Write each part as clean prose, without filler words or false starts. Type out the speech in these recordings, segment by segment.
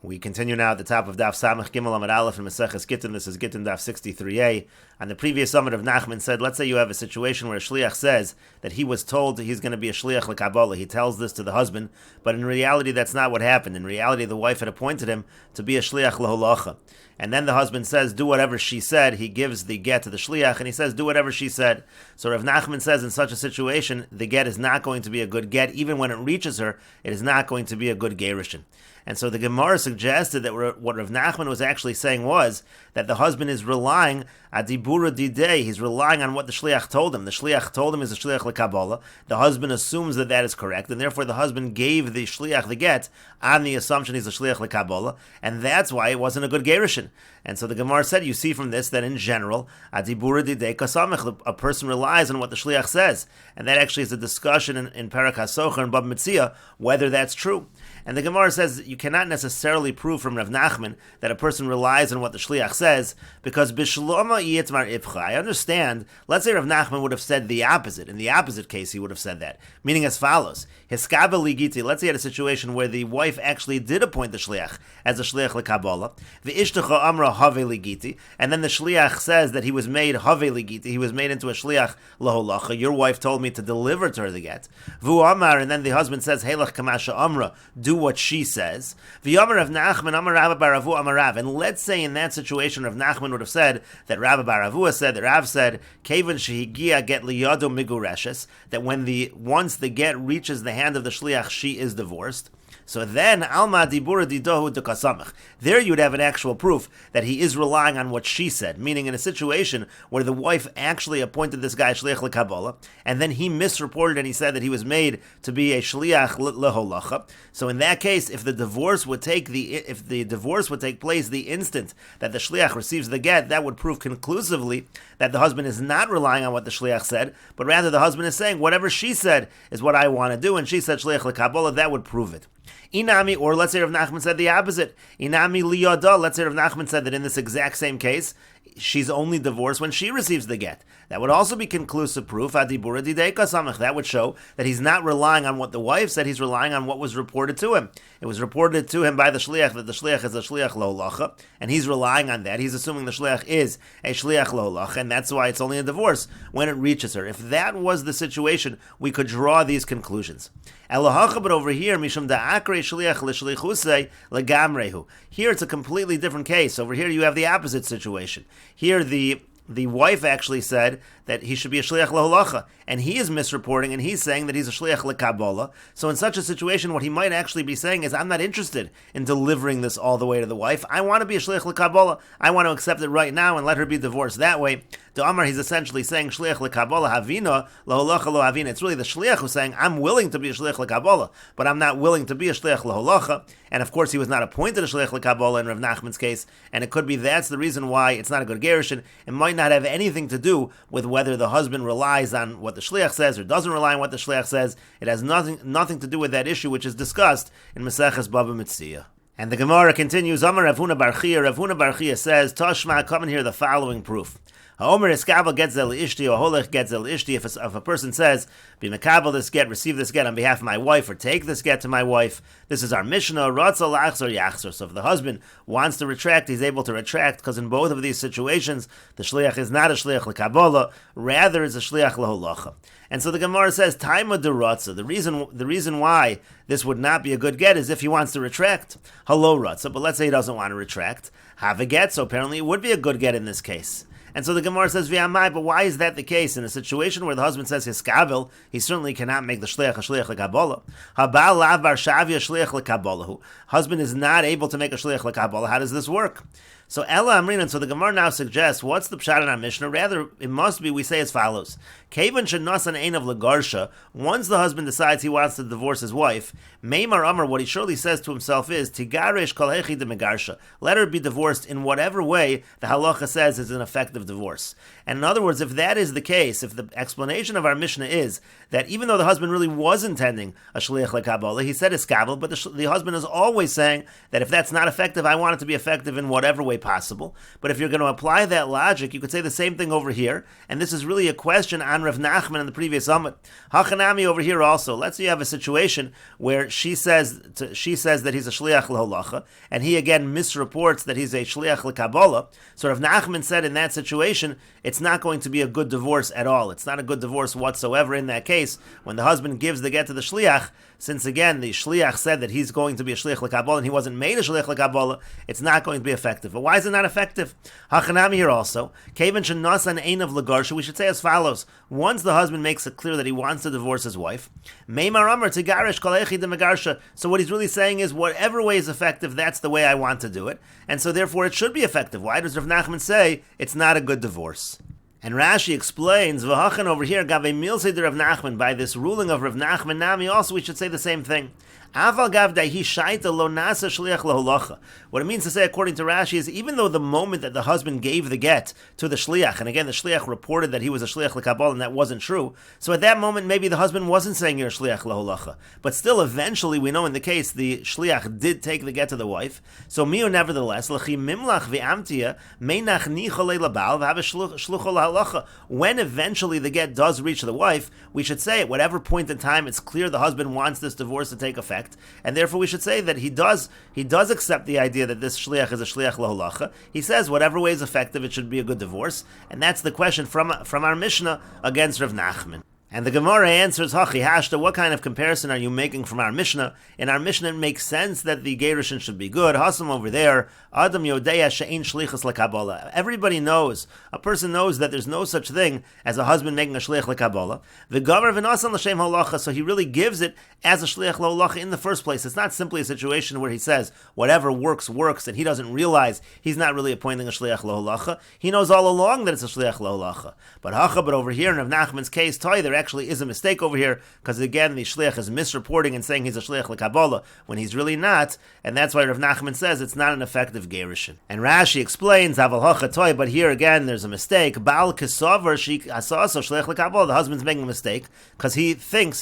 We continue now at the top of Daf Samach Gimel Amud Aleph in Meseches Gittin. This is Gittin Daf 63a. On the previous summit of Nachman said, let's say you have a situation where a shliach says that he was told he's going to be a shliach l'Kabbalah. He tells this to the husband, but in reality that's not what happened. In reality the wife had appointed him to be a shliach l'holacha. And then the husband says, do whatever she said. He gives the get to the shliach and he says, do whatever she said. So Rav Nachman says in such a situation, the get is not going to be a good get. Even when it reaches her, it is not going to be a good gerushin. And so the Gemara suggested that what Rav Nachman was actually saying was that the husband is relying adibura didei. He's relying on what the shliach told him. The shliach told him is a shliach l'Kabbalah. The husband assumes that that is correct, and therefore the husband gave the shliach the get on the assumption he's a shliach l'Kabbalah, and that's why it wasn't a good gerushin. And so the Gemara said, you see from this that in general, adibura didei kasamech, a person relies on what the shliach says, and that actually is a discussion in Parak HaSocher and Bab Metzia whether that's true. And the Gemara says you cannot necessarily prove from Rav Nachman that a person relies on what the shliach says, because bishloma yitmar ipcha. I understand. Let's say Rav Nachman would have said the opposite. In the opposite case, he would have said that, meaning as follows: Hiskava ligiti. Let's say you had a situation where the wife actually did appoint the shliach as a shliach l'Kabbalah. V'ishtacha amra have ligiti, and then the shliach says that he was made have ligiti. He was made into a shliach laholacha. Your wife told me to deliver to her the get. Vu amar, and then the husband says helach kamasha amra. Do what she says. V'yomer Rav Nachman amar Rabba bar Avu amar Rav. And let's say in that situation, Rav Nachman would have said that Rabba bar Avu said that Rav said kevan shehigia get liyado migureshes, that once the get reaches the hand of the shliach, she is divorced. So then, alma dibura didohu dekasamach. There you'd have an actual proof that he is relying on what she said, meaning in a situation where the wife actually appointed this guy shliach l'Kabbalah, and then he misreported and he said that he was made to be a shliach l'holacha. So in that case, if the divorce would take place the instant that the shliach receives the get, that would prove conclusively that the husband is not relying on what the shliach said, but rather the husband is saying whatever she said is what I want to do, and she said shliach l'Kabbalah. That would prove it. Inami, or let's say Rav Nachman said the opposite. Inami liyada. Let's say Rav Nachman said that in this exact same case, she's only divorced when she receives the get. That would also be conclusive proof. Adibura didei kasamech. That would show that he's not relying on what the wife said. He's relying on what was reported to him. It was reported to him by the shliach that the shliach is a shliach l'holacha, and he's relying on that. He's assuming the shliach is a shliach l'holacha, and that's why it's only a divorce when it reaches her. If that was the situation, we could draw these conclusions. Elohacha, but over here, mishum da'akre shliach l'shlichusei legamrehu. Here it's a completely different case. Over here you have the opposite situation. Here the wife actually said that he should be a shliach l'holacha, and he is misreporting, and he's saying that he's a shliach l'Kabbalah. So in such a situation, what he might actually be saying is, I'm not interested in delivering this all the way to the wife. I want to be a shliach l'Kabbalah. I want to accept it right now and let her be divorced that way. To Amar, he's essentially saying shliach l'Kabbalah havina l'holacha lo havina. It's really the shliach who's saying, I'm willing to be a shliach l'Kabbalah, but I'm not willing to be a shliach l'holacha. And of course, he was not appointed a shliach l'Kabbalah in Rav Nachman's case, and it could be that's the reason why it's not a good gerushin. It might not have anything to do with whether the husband relies on what the shliach says or doesn't rely on what the shliach says. It has nothing to do with that issue, which is discussed in Meseches Baba Metzia. And the Gemara continues, Amar Rav Huna bar Chia. Rav Huna bar Chia says, Tashma, come and hear the following proof. Ha'omer eskabel getzel ishti, or holech getzel ishti. If a person says, be mekabel this get, receive this get on behalf of my wife, or take this get to my wife, this is our Mishnah, ratzel achzor yachzor. So if the husband wants to retract, he's able to retract, because in both of these situations, the shliach is not a shliach l'Kabbalah, rather is a shliach l'holacha. And so the Gemara says, Taima deratza. The reason why this would not be a good get is if he wants to retract. Halo ratza, but let's say he doesn't want to retract. Have a get, so apparently it would be a good get in this case. And so the Gemara says, V'yamai, but why is that the case? In a situation where the husband says hiskavel, he certainly cannot make the shliach a shliach l'Kabbalah. Habal lav bar shavia shliach l'Kabbalahu. Husband is not able to make a shliach l'Kabbalah. How does this work? So Ella Amrin, and so the Gemara now suggests, what's the pshat in our Mishnah? Rather, it must be, we say as follows. Kevan shenasan ein of legarsha. Once the husband decides he wants to divorce his wife, Meimar Amar, what he surely says to himself is, Tigaresh kol hechi de megarsha. Let her be divorced in whatever way the halacha says is an effective effective divorce. And in other words, if that is the case, if the explanation of our Mishnah is that even though the husband really was intending a shliach lekabbalah, he said iskabel, but the husband is always saying that if that's not effective, I want it to be effective in whatever way possible. But if you're going to apply that logic, you could say the same thing over here, and this is really a question on Rav Nachman in the previous Amud. Hachanami over here also. Let's say you have a situation where she says that he's a shliach leholacha, and he again misreports that he's a shliach lekabbalah. So Rav Nachman said in that situation, it's not going to be a good divorce at all. It's not a good divorce whatsoever in that case. When the husband gives the get to the shliach, since again the shliach said that he's going to be a shliach lekabbalah and he wasn't made a shliach lekabbalah, it's not going to be effective. But why is it not effective? Hachanami here also. Kevan shenasan ein of legarsha. We should say as follows: once the husband makes it clear that he wants to divorce his wife, meimar amar tigarish kol echid megarsha. So what he's really saying is, whatever way is effective, that's the way I want to do it, and so therefore it should be effective. Why does Rav Nachman say it's not a good divorce? And Rashi explains, V'hachan over here, Gave Milsei Rav Nachman, by this ruling of Rav Nachman Nami, also we should say the same thing. Aval gav daihi shaita lo nasa shliach laholacha. What it means to say, according to Rashi, is even though the moment that the husband gave the get to the shliach, and again the shliach reported that he was a shliach lekabbalah, and that wasn't true, so at that moment maybe the husband wasn't saying you're a shliach laholacha. But still, eventually, we know in the case the shliach did take the get to the wife. So miu nevertheless, l'chi mimlach v'amtia meinach nicholei labal v'have shlucho lahalacha. When eventually the get does reach the wife, we should say at whatever point in time it's clear the husband wants this divorce to take effect. And therefore we should say that he does accept the idea that this shliach is a shliach laholacha. He says whatever way is effective, it should be a good divorce. And that's the question from our Mishnah against Rav Nachman. And the Gemara answers, Hachi Hashta, what kind of comparison are you making from our Mishnah? In our Mishnah, it makes sense that the Gerushin should be good. Hasam over there, Adam Yodeya She'ein Shlichus Lekabbalah. Everybody knows, a person knows that there's no such thing as a husband making a Shlich Lekabbalah. The Gomer V'nasan L'Shem Holacha, so he really gives it as a Shlich Holacha in the first place. It's not simply a situation where he says, whatever works, and he doesn't realize he's not really appointing a Shlich Holacha. He knows all along that it's a Shlich Holacha. But over here, in Rav Nachman's case, there actually is a mistake over here, because again the shliach is misreporting and saying he's a shliach lekabbalah when he's really not, and that's why Rav Nachman says it's not an effective gerushin. And Rashi explains aval hachatoi, but here again there's a mistake. Baal kisover she asaso shliach lekabbalah. The husband's making a mistake because he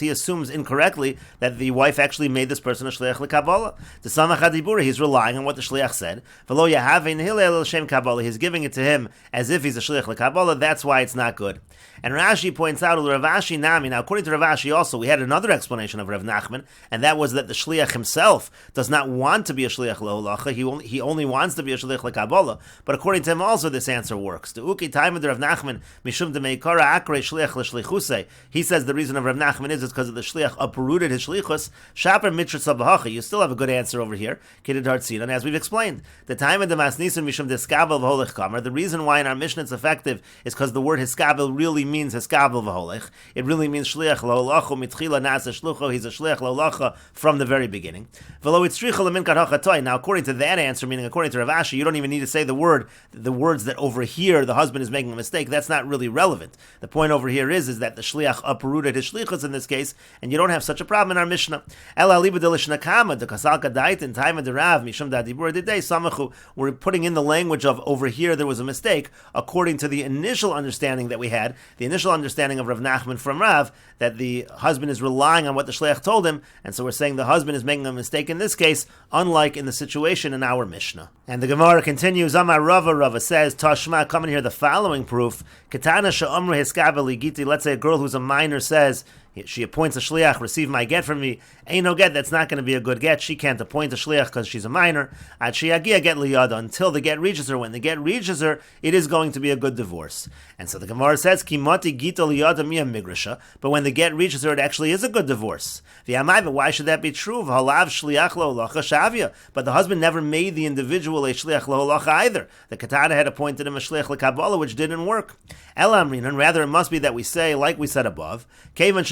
assumes incorrectly that the wife actually made this person a shliach lekabbalah. The samach hadibura, he's relying on what the shliach said. V'lo yahavin hillel l'shem kabbalah. He's giving it to him as if he's a shliach lekabbalah. That's why it's not good. And Rashi points out, Rav Ashi Nami. Now, according to Rav Ashi also, we had another explanation of Rav Nachman, and that was that the shliach himself does not want to be a shliach leholacha. He only wants to be a shliach lekabbalah. But according to him also, this answer works. The uki time of Rav Nachman mishum de meikara akre shliach l'shlichuse. He says the reason of Rav Nachman is because the shliach uprooted his shlichus. Shaper mitra sabahacha. You still have a good answer over here. Kidid hartzina, and as we've explained, the time of the masnisim mishum deskabel v'holech kamer. The reason why in our Mishnah it's effective is because the word hiskabel really means hiskabel v'holech. It really means shliach la'olacha mitchila nasa shlucho. He's a shliach la'olacha from the very beginning. V'lo itzricha leminkat hachatoi. Now, according to that answer, meaning according to Rav Ashi, you don't even need to say the words that over here the husband is making a mistake. That's not really relevant. The point over here is that the shliach uprooted his shlichus in this case, and you don't have such a problem in our Mishnah. Ela liba delishnakama the kasalka dait in time of the Rav mishum dadibur didei samachu. We're putting in the language of over here there was a mistake according to the initial understanding that we had, the initial understanding of Rav Nachman from Rav, that the husband is relying on what the shliach told him, and so we're saying the husband is making a mistake in this case, unlike in the situation in our Mishnah. And the Gemara continues, Amar Rava says, Tashma, come and hear the following proof. Katana she'omru hiskabel Gittin. Let's say a girl who's a minor says, she appoints a shliach, receive my get from me. Ain't no get, that's not going to be a good get. She can't appoint a shliach because she's a minor. Ad sheyagia get liyada, until the get reaches her. When the get reaches her, it is going to be a good divorce. And so the Gemara says, Kimati gita liyada miya migrasha. But when the get reaches her, it actually is a good divorce. But why should that be true? V'halav shliach lo'olacha shavia. But the husband never made the individual a shliach lo'olacha either. The katana had appointed him a shliach lekabbalah, which didn't work. Elamrin, and rather it must be that we say, like we said above, Kevan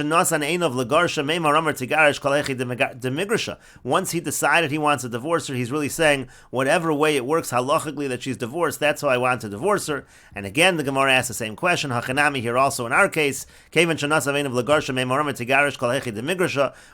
Once he decided he wants to divorce her, he's really saying, whatever way it works halachically that she's divorced, that's how I want to divorce her. And again, the Gemara asks the same question. Hachanami here also in our case.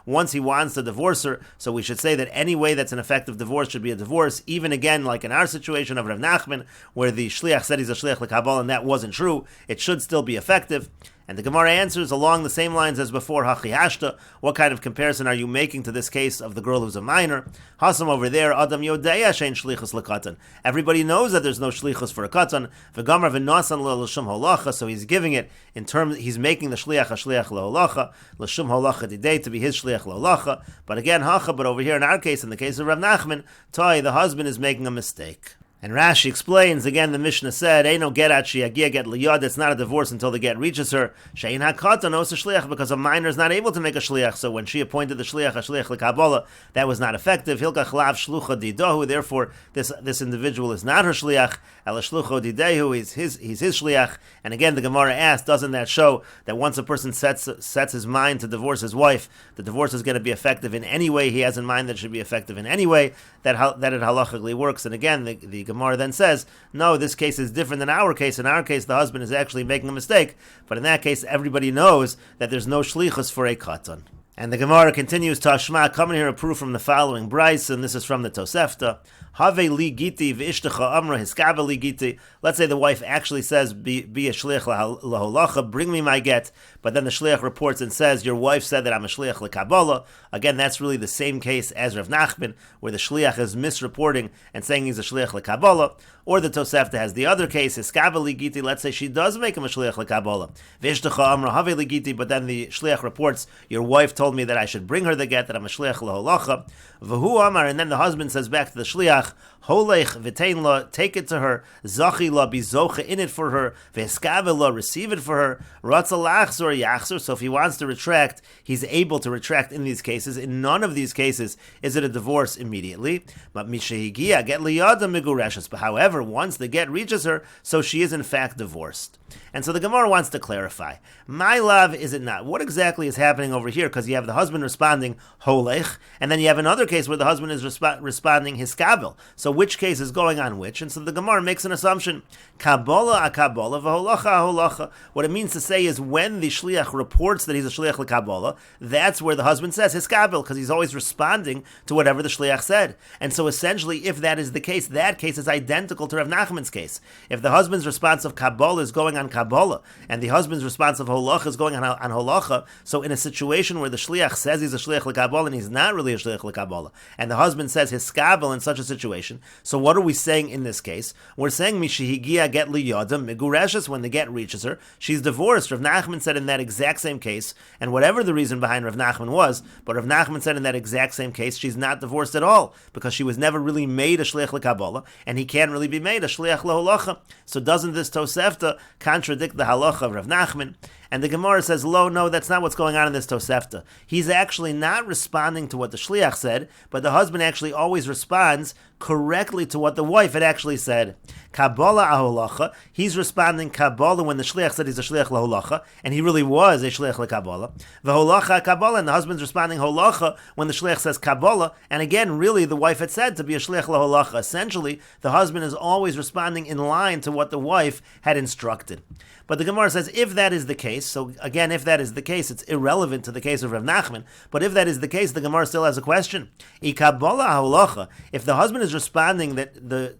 Once he wants to divorce her, so we should say that any way that's an effective divorce should be a divorce, even again, like in our situation of Rav Nachman, where the shliach said he's a shliach l'kabbalah, and that wasn't true, it should still be effective. And the Gemara answers along the same lines as before, Hachi Hashta, what kind of comparison are you making to this case of the girl who's a minor? Hasam over there, Adam Yodeya Shein Shlichus L'Katan. Everybody knows that there's no Shlichus for a Katan. V'gamar v'nasan l'shum holacha, so he's giving it in terms, he's making the Shliach a Shliach l'holacha, l'shum holacha didei, to be his Shliach l'holacha. But again, Hacha, but over here in our case, in the case of Rav Nachman, Toi, the husband is making a mistake. And Rashi explains, again, the Mishnah said, Eino gerat sheyagia get liyad, it's not a divorce until the get reaches her. Shein hakatan osa shliach, because a minor is not able to make a shliach. So when she appointed the shliach, a shliach l'kabbalah, that was not effective. Hilka chlav shlucha didahu, therefore this individual is not her shliach. Ela shlucha didahu, he's his shliach. And again, the Gemara asks, doesn't that show that once a person sets his mind to divorce his wife, the divorce is going to be effective in any way he has in mind that it should be effective in any way, that it halachically works. And again, the Gemara then says, no, this case is different than our case. In our case, the husband is actually making a mistake. But in that case, everybody knows that there's no shlichus for a katan. And the Gemara continues, Tashma, coming here a proof from the following Bryce, and this is from the Tosefta. Have li giti v'ishtecha amra hiskaba li giti. Let's say the wife actually says, be a shliach laholacha, bring me my get, but then the shliach reports and says, your wife said that I'm a shliach l'kabbalah. Again, that's really the same case as Rav Nachman, where the shliach is misreporting and saying he's a shliach l'kabbalah. Or the Tosefta has the other case, hiskaba li giti. Let's say she does make him a shliach l'kabbalah. V'ishtecha amra have li giti, but then the shliach reports, your wife told me that I should bring her the get, that I'm a shliach laholacha. V'hu amar, and then the husband says back to the shliach, holech v'tein la, take it to her, zachi la, be zocha in it for her, v'eskavel la, receive it for her, ratza lachzor yachzor. So if he wants to retract, he's able to retract in these cases. In none of these cases is it a divorce immediately. But mishehigia get liyada migureshes. But however, once the get reaches her, so she is in fact divorced. And so the Gemara wants to clarify, my love, is it not? What exactly is happening over here? Because you have the husband responding holech, and then you have another case where the husband is responding hiskabel. So which case is going on which? And so the Gemara makes an assumption. Kabbalah a Kabbalah, v'holacha a holacha. What it means to say is when the shliach reports that he's a shliach l'Kabbalah, that's where the husband says hiskabel, because he's always responding to whatever the shliach said. And so essentially, if that is the case, that case is identical to Rav Nachman's case. If the husband's response of Kabbalah is going on Kabbalah, and the husband's response of holacha is going on holacha, so in a situation where the shliach says he's a shliach l'Kabbalah and he's not really a shliach l'Kabbalah, and the husband says hiskabel in such a situation, so what are we saying in this case? We're saying mishihigia get liyada migureshes, when the get reaches her, she's divorced. Rav Nachman said in that exact same case, and whatever the reason behind Rav Nachman was, but Rav Nachman said in that exact same case, she's not divorced at all, because she was never really made a shliach l'Kabbalah, and he can't really be made a shliach l'holacha. So doesn't this Tosefta contradict the halacha of Rav Nachman? And the Gemara says, no, that's not what's going on in this Tosefta. He's actually not responding to what the shliach said, but the husband actually always responds correctly to what the wife had actually said. Kabbalah aholacha, he's responding Kabbalah when the shliach said he's a shliach laholacha, and he really was a shliach l'Kabbalah. V'holacha Kabbalah, and the husband's responding holacha when the shliach says Kabbalah, and again, really the wife had said to be a shliach laholacha. Essentially, the husband is always responding in line to what the wife had instructed. But the Gemara says, if that is the case, so again, if that is the case, it's irrelevant to the case of Rav Nachman, but if that is the case, the Gemara still has a question. If the husband is responding to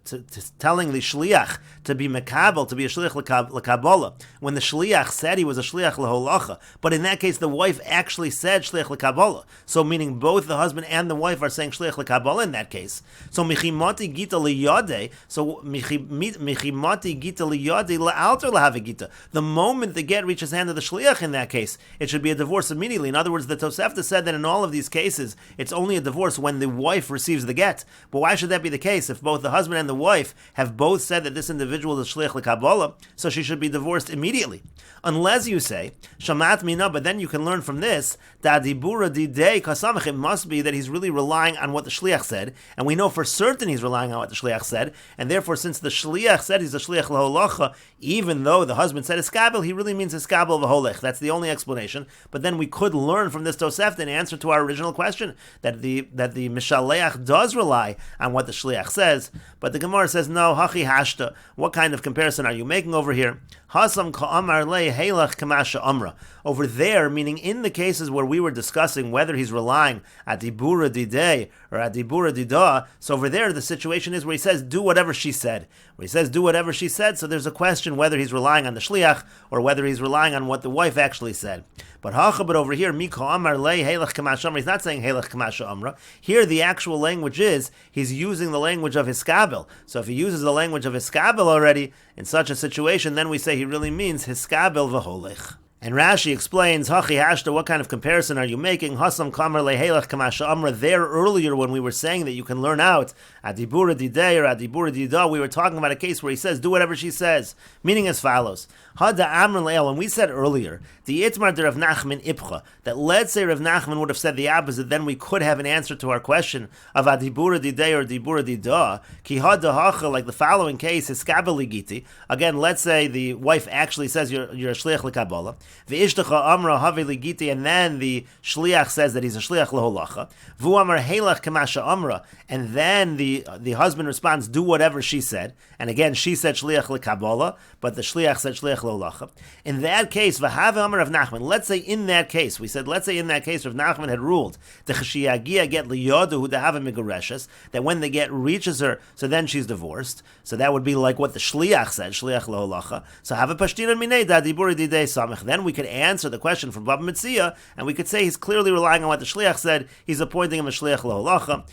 telling the shliach to be mekabel, to be a shliach l'Kabbalah, when the shliach said he was a shliach l'holacha, but in that case, the wife actually said shliach l'Kabbalah, so meaning both the husband and the wife are saying shliach l'Kabbalah in that case. So michimati gita liyade, so michimati gita liyade la'alter lahavi gita. The moment the get reaches hand of the shliach in that case, it should be a divorce immediately. In other words, the Tosefta said that in all of these cases, it's only a divorce when the wife receives the get. But why should that be the case if both the husband and the wife have both said that this individual is shliach l'Kabbalah, so she should be divorced immediately? Unless you say, shamat mina, but then you can learn from this, that dibura didei kasamach, it must be that he's really relying on what the shliach said, and we know for certain he's relying on what the shliach said, and therefore since the shliach said he's a shliach l'holacha, even though the husband said hiskabel, he really means hiskabel v'holech. That's the only explanation. But then we could learn from this Tosefta in answer to our original question that the Mishaleach does rely on what the Shliach says. But the Gemara says, no, hachi hashta. What kind of comparison are you making over here? Hasam ka'amar le heilach kamasha amra. Over there, meaning in the cases where we were discussing whether he's relying at dibura didei or at dibura didah, so over there the situation is where he says, do whatever she said. Where he says, do whatever she said, so there's a question whether he's relying on the shliach or whether he's relying on what the wife actually said. But over here, mi ka'amar le heilach kamasha amra, he's not saying heilach kamasha amra. Here the actual language is, he's using the language of hiskabel. So if he uses the language of hiskabel already, in such a situation, then we say he really means hiskabel v'holech. And Rashi explains, Hachi Hashta, what kind of comparison are you making? Hasam Kamar Lehelach Kamasha Amra. There earlier when we were saying that you can learn out Adibura Didei or Adibura Didah, we were talking about a case where he says, do whatever she says. Meaning as follows. Hada Amr Leil, and we said earlier, the Itmar de Rav Nachman Ipcha, that let's say Rav Nachman would have said the opposite, then we could have an answer to our question of Adibura Didei or Adibura Didah. Ki Hada Hacha, like the following case, Hiskabeli Giti. Again, let's say the wife actually says you're a Shliach L'Kabbalah. V'ishtecha amra haveli giti, and then the shliach says that he's a shliach leholacha. V'u amar heilach kamasha amra, and then the husband responds, do whatever she said. And again, she said shliach lekabbalah, but the shliach said shliach leholacha. In that case, v'have amar of Nachman. Let's say in that case, Rav Nachman had ruled the chashiyagia get liyodu hu dehave megureshes, that when the get reaches her, so then she's divorced. So that would be like what the shliach said, shliach leholacha. So have a pashtinan minei da diburi didei samech. Then we could answer the question from Baba Metzia, and we could say he's clearly relying on what the shliach said. He's appointing him a shliach leholacha.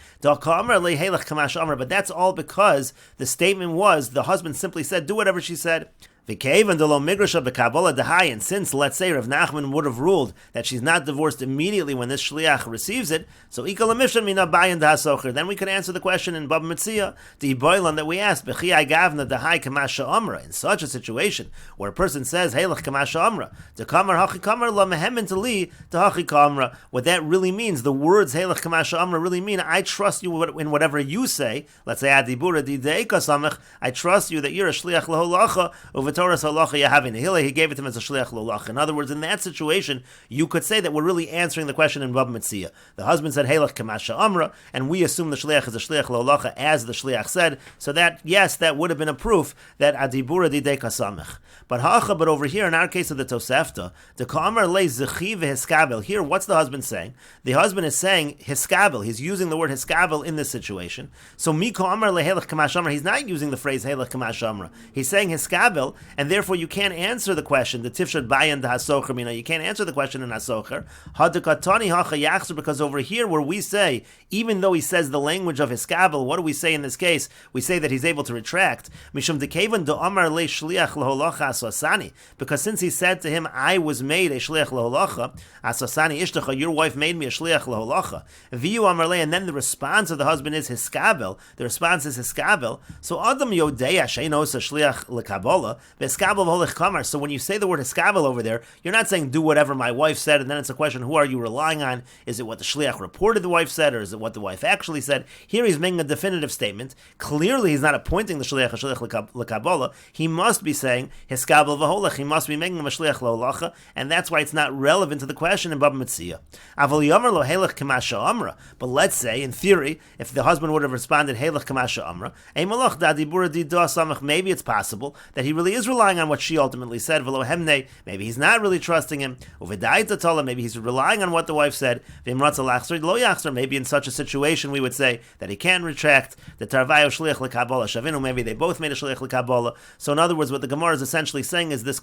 But that's all because the statement was the husband simply said, do whatever she said. And since, let's say, Rav Nachman would have ruled that she's not divorced immediately when this shliach receives it, so then we could answer the question in Baba Metzia, the boilan that we asked, in such a situation where a person says, what that really means, the words really mean, I trust you in whatever you say. Let's say, I trust you that you're a shliach leholacha, Torah's halacha yahavin hila, he gave it to him as a shliach lolach. In other words, in that situation, you could say that we're really answering the question in Baba Metzia. The husband said heilach kamasha amra, and we assume the shliach is a shliach lolacha as the shliach said. So that, yes, that would have been a proof that adibura didei kasamech. But over here in our case of the Tosefta, the kamar le zechi v'hiskabel. Here, what's the husband saying? The husband is saying hiskabel. He's using the word hiskabel in this situation. So mi kamar le heilach kamasha amra. He's not using the phrase heilach kamasha amra. He's saying hiskabel. And therefore, you can't answer the question. The tifshad bayan da hasocher, you can't answer the question in hasocher. Hadekatani hacha yachzer, because over here, where we say, even though he says the language of hiskabel, what do we say in this case? We say that he's able to retract. Mishum dekevan do amar le shliach leholacha asasani, because since he said to him, I was made a shliach leholacha asasani ishtacha, your wife made me a shliach leholacha. Viu amar le, and then the response of the husband is hiskabel. The response is hiskabel. So adam yodeya sheinos a shliach lekabbalah. So when you say the word hiskabel over there, you're not saying do whatever my wife said, and then it's a question, who are you relying on? Is it what the shliach reported the wife said, or is it what the wife actually said? Here he's making a definitive statement. Clearly he's not appointing the shliach a shliach lekabbalah. He must be saying hiskabel v'holech. He must be making him a shliach leholacha, and that's why it's not relevant to the question in Baba Metzia. Aval yomer lo heilach kamasha amra. But let's say, in theory, if the husband would have responded heilach kamasha amra, malach da dibura didah samach, maybe it's possible that he really is relying on what she ultimately said. Maybe he's not really trusting him. Maybe he's relying on what the wife said. Maybe in such a situation we would say that he can retract. The tarvayo shliach lekabbalah shavinu. Maybe they both made a shliach lekabbalah. So in other words, what the Gemara is essentially saying is this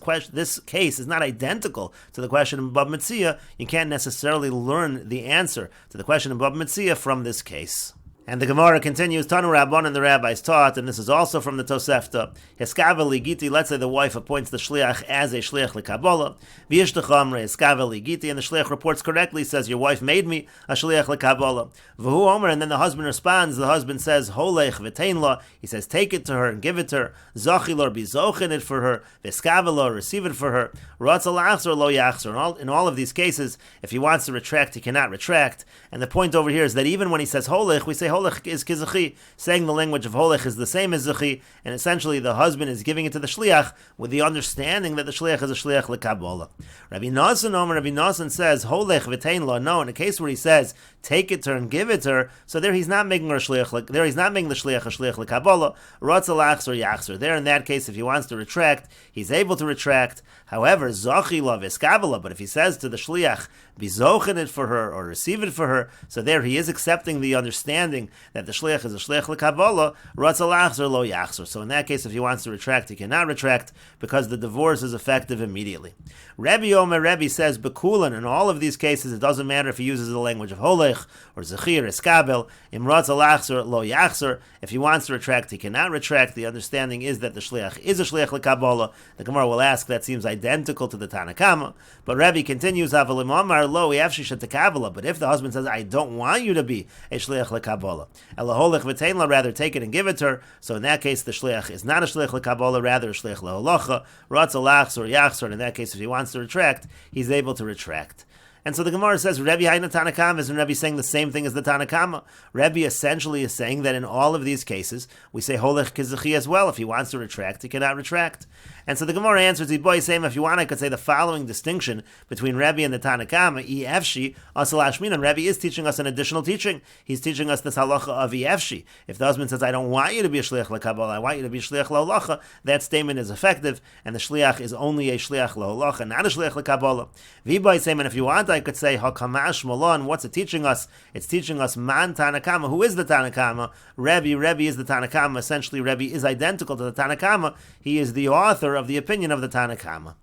case is not identical to the question in Baba Metzia. You can't necessarily learn the answer to the question in Baba Metzia from this case. And the Gemara continues, Tanu Rabban, and the rabbis taught, and this is also from the Tosefta, Hiskaveli Giti, let's say the wife appoints the Shliach as a Shliach L'Kabbalah, V'yishtachamre Hiskaveli Giti, and the Shliach reports correctly, says, your wife made me a Shliach L'Kabbalah. V'hu Omer, and then the husband responds, the husband says, Holech v'tein la, he says, take it to her and give it to her, Zochilor be zochin it for her, V'skavelo, receive it for her, Ratzal Achzor lo Yachzor. In all of these cases, if he wants to retract, he cannot retract. And the point over here is that even when he says Holech, we say Holech holech is kizachi, saying the language of holech is the same as zachi, and essentially the husband is giving it to the shliach with the understanding that the shliach is a shliach lekabola. Rabbi Nasan says holech v'tein lo. No, in a case where he says take it to her and give it to her, so there he's not making her a shliach. There he's not making the shliach a shliach lekabola. Ratza lachzer yachzer. There in that case, if he wants to retract, he's able to retract. However, zochi lo v'eskabala. But if he says to the shliach be zochen it for her or receive it for her, so there he is accepting the understanding that the shliach is a shliach lekabola. Ratza lachzer lo yachzer. So in that case, if he wants to retract, he cannot retract because the divorce is effective immediately. Rebbe says bekulan. In all of these cases, it doesn't matter if he uses the language of holech or zechir or eskabel. Imratz alachzer lo yachzer. If he wants to retract, he cannot retract. The understanding is that the shliach is a shliach lekabola. The Gemara will ask, that seems identical to the Tanakama. But Rebbe continues, avalim amar lo yafshi shetekabala. But if the husband says, I don't want you to be a shliach lekabola, ela holech v'tein la, rather take it and give it to her. So in that case, the shliach is not a shliach lekabola, rather a shliach leholacha. Ratz alachzer or yachzer. In that case, if he wants to retract, he's able to retract. And so the Gemara says, Rebbe Haina Tanakama, isn't Rebbe saying the same thing as the Tanakama? Rebbe essentially is saying that in all of these cases, we say holech kizachi as well. If he wants to retract, he cannot retract. And so the Gemara answers, if you want, I could say the following distinction between Rebbe and the Tanakama, efshi, asal ashmin, and Rebbe is teaching us an additional teaching. He's teaching us this halacha of efshi. If the husband says, I don't want you to be a shliach lekabal, I want you to be a shliach leholacha, that statement is effective, and the shliach is only a shliach leholacha, not a shliach lekabala. And if you want, I could say, hakamash malon, what's it teaching us? It's teaching us man Tanakama. Who is the Tanakama? Rebbe is the Tanakama. Essentially, Rebbe is identical to the Tanakama. He is the author of the opinion of the Tanakama.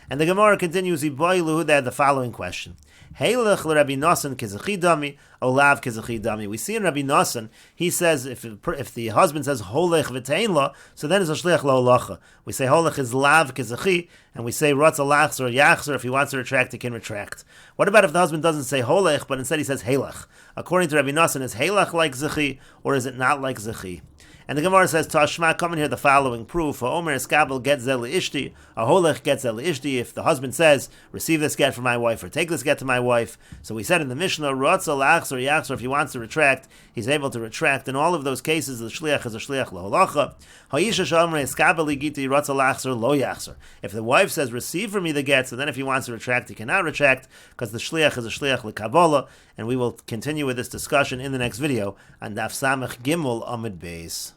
And the Gemara continues, they had the following question. Heilech l'Rabbi Nosson kizachi dami, olav kizachi dami. We see in Rabbi Nosson, he says, if the husband says holech v'tein la, so then it's a shliach leholacha. We say holech is lav kizachi, and we say ratz alachzer or yachzer. If he wants to retract, he can retract. What about if the husband doesn't say holech, but instead he says heilech? According to Rabbi Nosson, is heilech like zachi, or is it not like zachi? And the Gemara says, Tashma, come in here the following proof. Omer eskabel get zel ishti, a holech get zel ishti. If the husband says, receive this get from my wife, or take this get to my wife. So we said in the Mishnah, Ratza lachzer yachzer, if he wants to retract, he's able to retract. In all of those cases, the shliach is a shliach leholacha. Ha'isha shomer eskabel giti ratza lachzer lo yachzer. If the wife says, receive from me the get, so then if he wants to retract, he cannot retract, because the shliach is a shliach lekabola. And we will continue with this discussion in the next video on Daf Samech Gimel Amud Beis.